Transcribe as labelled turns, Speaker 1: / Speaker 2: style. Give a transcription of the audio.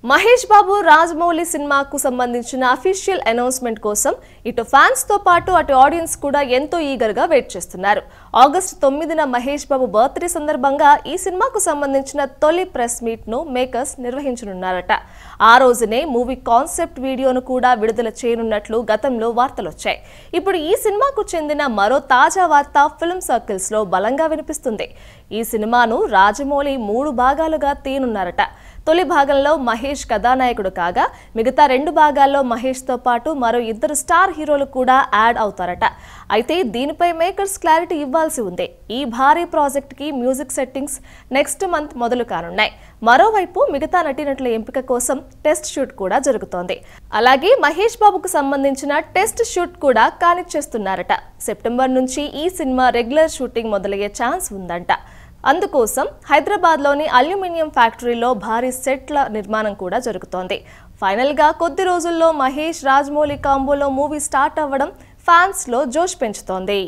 Speaker 1: మహేష్ బాబు రాజమౌళి సినిమాకు సంబంధించిన official announcement కోసం ఇటు ఫ్యాన్స్ తో పాటు అటు ఆడియన్స్ కూడా ఎంతో ఈగర్ గా వెయిట్ చేస్తున్నారు. ఆగస్టు 9న మహేష్ బాబు బర్త్డే సందర్భంగా ఈ సినిమాకు సంబంధించిన తొలి ప్రెస్ మీట్ ను మేకర్స్ నిర్వహించనున్నారట. ఆ రోజునే మూవీ కాన్సెప్ట్ వీడియోను కూడా విడుదల చేయనున్నట్లు గతంలో వార్తలొచ్చాయి. ఇప్పుడు ఈ సినిమాకు చెందిన మరో తాజా వార్త ఫిల్మ్ సర్కిల్స్ లో బలంగా వినిపిస్తుంది. ఈ సినిమాను రాజమౌళి 3 భాగాలుగా తీయనున్నారట. తొలి భాగంలో మహేష్ కథానాయకుడు కాగా మిగతా 2 భాగాల్లో మహేష్ తో పాటు మరో 2 స్టార్ హీరోలు కూడా యాడ్ అవుతారట. అయితే దీనిపై మేకర్స్ క్లారిటీ ఇవ్వాల్సి ఉంది. ఈ భారీ ప్రాజెక్ట్ కి మ్యూజిక్ సెట్టింగ్స్ నెక్స్ట్ మంత్ మొదలు కానున్నాయి. మరోవైపు మిగతా నటీనటుల ఎంపిక కోసం టెస్ట్ షూట్ కూడా జరుగుతోంది. అలాగే మహేష్ బాబుకు సంబంధించిన టెస్ట్ షూట్ కూడా కానిచ్చేస్తున్నారట. సెప్టెంబర్ నుంచి ఈ సినిమా రెగ్యులర్ షూటింగ్ మొదలయ్యే ఛాన్స్ ఉందంట. అందుకోసం హైదరాబాద్లోని అల్యూమినియం ఫ్యాక్టరీలో భారీ సెట్ల నిర్మాణం కూడా జరుగుతోంది. ఫైనల్గా కొద్ది రోజుల్లో మహేష్ రాజమౌళి కాంబోలో మూవీ స్టార్ట్ అవ్వడం ఫ్యాన్స్లో జోష్ పెంచుతోంది.